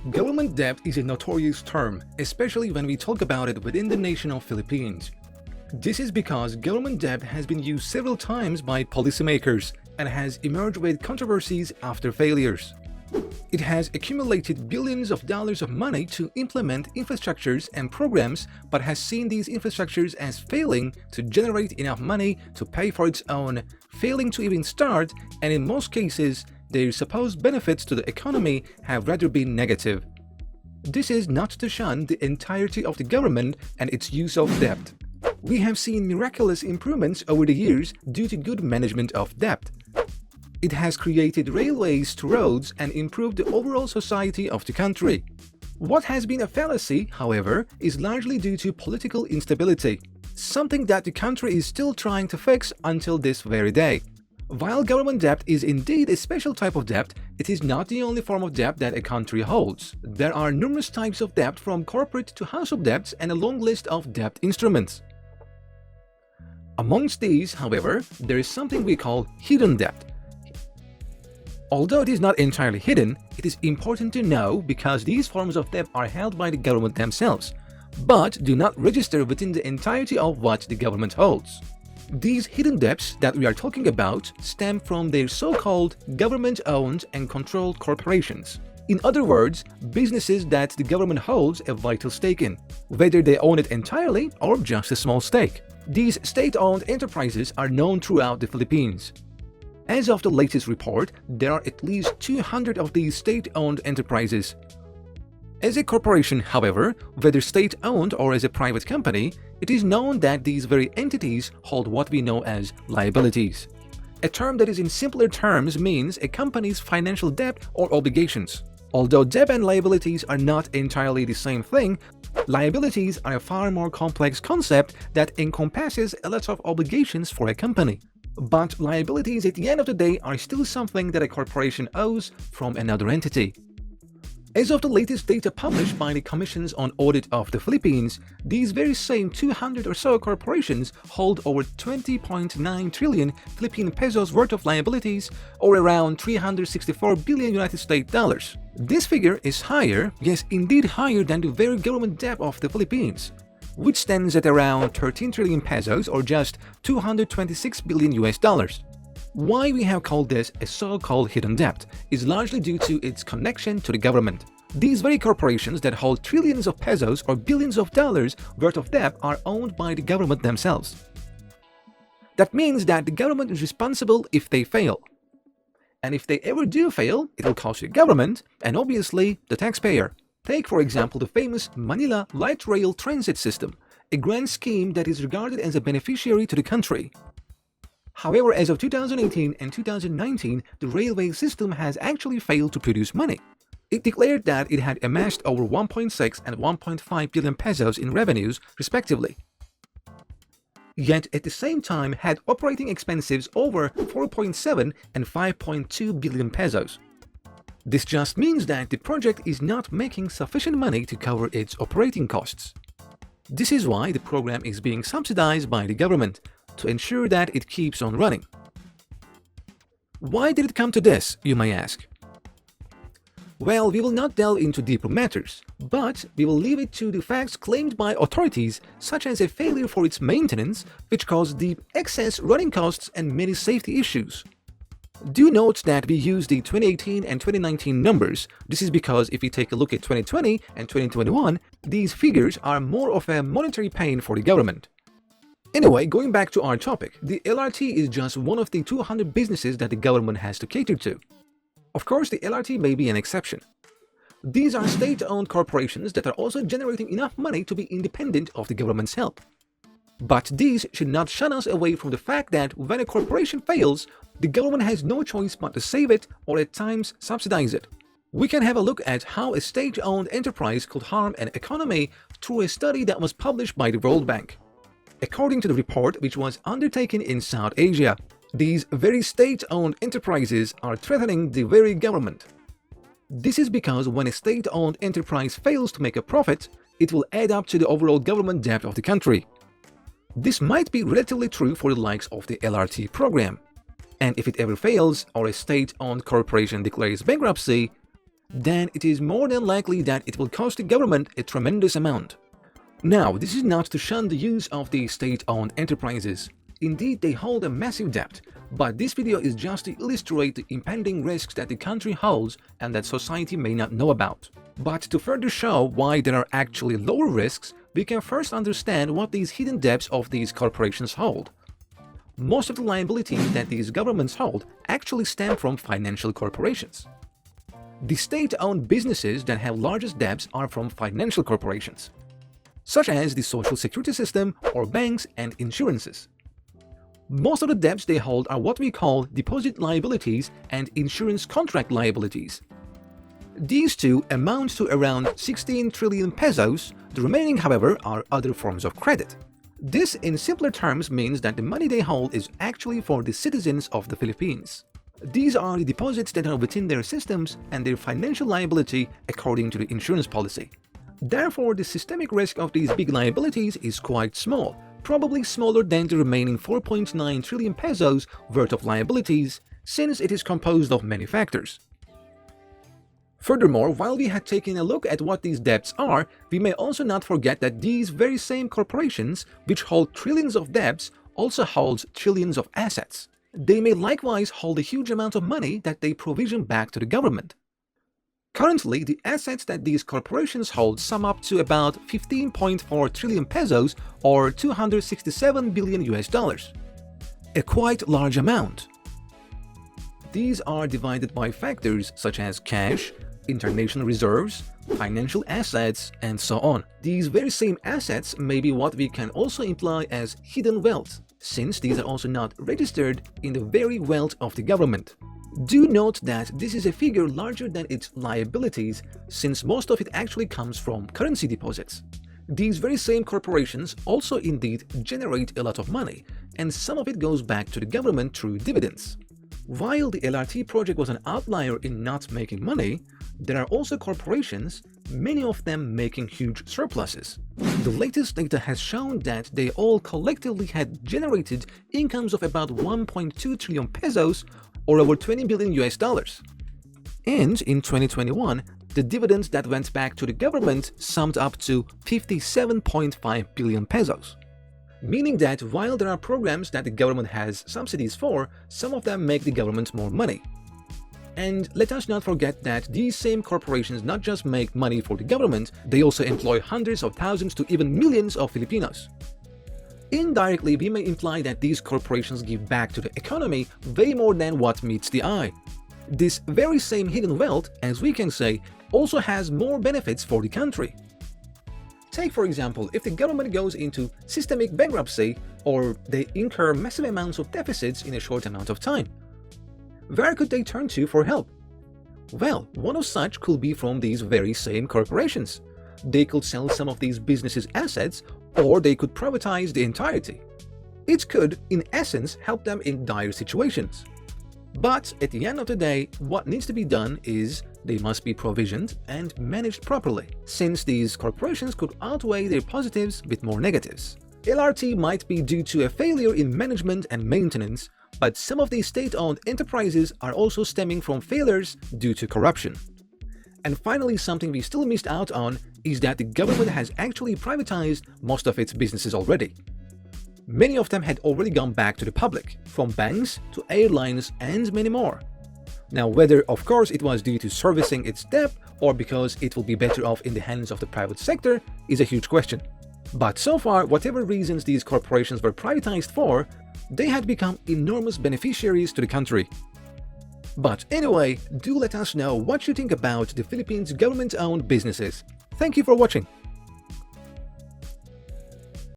Government debt is a notorious term, especially when we talk about it within the nation of Philippines. This is because government debt has been used several times by policymakers and has emerged with controversies after failures. It has accumulated billions of dollars of money to implement infrastructures and programs, but has seen these infrastructures as failing to generate enough money to pay for its own, failing to even start, and in most cases, their supposed benefits to the economy have rather been negative. This is not to shun the entirety of the government and its use of debt. We have seen miraculous improvements over the years due to good management of debt. It has created railways to roads and improved the overall society of the country. What has been a fallacy, however, is largely due to political instability, something that the country is still trying to fix until this very day. While government debt is indeed a special type of debt, it is not the only form of debt that a country holds. There are numerous types of debt, from corporate to household debts, and a long list of debt instruments. Amongst these, however, there is something we call hidden debt. Although it is not entirely hidden, it is important to know because these forms of debt are held by the government themselves, but do not register within the entirety of what the government holds. These hidden debts that we are talking about stem from their so-called government-owned and controlled corporations. In other words, businesses that the government holds a vital stake in, whether they own it entirely or just a small stake. These state-owned enterprises are known throughout the Philippines. As of the latest report, there are at least 200 of these state-owned enterprises. As a corporation, however, whether state-owned or as a private company, it is known that these very entities hold what we know as liabilities. A term that is in simpler terms means a company's financial debt or obligations. Although debt and liabilities are not entirely the same thing, liabilities are a far more complex concept that encompasses a lot of obligations for a company. But liabilities at the end of the day are still something that a corporation owes from another entity. As of the latest data published by the Commissions on Audit of the Philippines, these very same 200 or so corporations hold over 20.9 trillion Philippine pesos worth of liabilities, or around 364 billion United States dollars. This figure is higher, yes indeed higher than the very government debt of the Philippines, which stands at around 13 trillion pesos or just 226 billion US dollars. Why we have called this a so-called hidden debt is largely due to its connection to the government. These very corporations that hold trillions of pesos or billions of dollars worth of debt are owned by the government themselves. That means that the government is responsible if they fail. And if they ever do fail, it will cost the government and obviously the taxpayer. Take, for example, the famous Manila Light Rail Transit System, a grand scheme that is regarded as a beneficiary to the country. However, as of 2018 and 2019, the railway system has actually failed to produce money. It declared that it had amassed over 1.6 and 1.5 billion pesos in revenues, respectively. Yet, at the same time, had operating expenses over 4.7 and 5.2 billion pesos. This just means that the project is not making sufficient money to cover its operating costs. This is why the program is being subsidized by the government, to ensure that it keeps on running. Why did it come to this, you may ask? Well, we will not delve into deeper matters, but we will leave it to the facts claimed by authorities, such as a failure for its maintenance, which caused deep excess running costs and many safety issues. Do note that we use the 2018 and 2019 numbers. This is because if we take a look at 2020 and 2021, these figures are more of a monetary pain for the government. Anyway, going back to our topic, the LRT is just one of the 200 businesses that the government has to cater to. Of course, the LRT may be an exception. These are state-owned corporations that are also generating enough money to be independent of the government's help. But these should not shun us away from the fact that when a corporation fails, the government has no choice but to save it or at times subsidize it. We can have a look at how a state-owned enterprise could harm an economy through a study that was published by the World Bank. According to the report, which was undertaken in South Asia, these very state-owned enterprises are threatening the very government. This is because when a state-owned enterprise fails to make a profit, it will add up to the overall government debt of the country. This might be relatively true for the likes of the LRT program. And if it ever fails or a state-owned corporation declares bankruptcy, then it is more than likely that it will cost the government a tremendous amount. Now, this is not to shun the use of the state-owned enterprises. Indeed, they hold a massive debt, but this video is just to illustrate the impending risks that the country holds and that society may not know about. But to further show why there are actually lower risks, we can first understand what these hidden debts of these corporations hold. Most of the liabilities that these governments hold actually stem from financial corporations. The state-owned businesses that have largest debts are from financial corporations, such as the social security system or banks and insurances. Most of the debts they hold are what we call deposit liabilities and insurance contract liabilities. These two amount to around 16 trillion pesos. The remaining, however, are other forms of credit. This, in simpler terms, means that the money they hold is actually for the citizens of the Philippines. These are the deposits that are within their systems and their financial liability according to the insurance policy. Therefore, the systemic risk of these big liabilities is quite small, probably smaller than the remaining 4.9 trillion pesos worth of liabilities, since it is composed of many factors. Furthermore, while we had taken a look at what these debts are, we may also not forget that these very same corporations, which hold trillions of debts, also hold trillions of assets. They may likewise hold a huge amount of money that they provision back to the government. Currently, the assets that these corporations hold sum up to about 15.4 trillion pesos or $267 billion, a quite large amount. These are divided by factors such as cash, international reserves, financial assets, and so on. These very same assets may be what we can also imply as hidden wealth, since these are also not registered in the very wealth of the government. Do note that this is a figure larger than its liabilities, since most of it actually comes from currency deposits. These very same corporations also indeed generate a lot of money, and some of it goes back to the government through dividends. While the LRT project was an outlier in not making money, there are also corporations, many of them making huge surpluses. The latest data has shown that they all collectively had generated incomes of about 1.2 trillion pesos or over $20 billion. And in 2021, the dividends that went back to the government summed up to 57.5 billion pesos. Meaning that while there are programs that the government has subsidies for, some of them make the government more money. And let us not forget that these same corporations not just make money for the government, they also employ hundreds of thousands to even millions of Filipinos. Indirectly, we may imply that these corporations give back to the economy way more than what meets the eye. This very same hidden wealth, as we can say, also has more benefits for the country. Take, for example, if the government goes into systemic bankruptcy or they incur massive amounts of deficits in a short amount of time. Where could they turn to for help? Well, one of such could be from these very same corporations. They could sell some of these businesses' assets, or they could privatize the entirety. It could, in essence, help them in dire situations. But at the end of the day, what needs to be done is they must be provisioned and managed properly, since these corporations could outweigh their positives with more negatives. LRT might be due to a failure in management and maintenance, but some of these state-owned enterprises are also stemming from failures due to corruption. And finally, something we still missed out on is that the government has actually privatized most of its businesses already. Many of them had already gone back to the public, from banks to airlines and many more. Now, whether, of course, it was due to servicing its debt or because it will be better off in the hands of the private sector is a huge question. But so far, whatever reasons these corporations were privatized for, they had become enormous beneficiaries to the country. But anyway, do let us know what you think about the Philippines' government-owned businesses. Thank you for watching.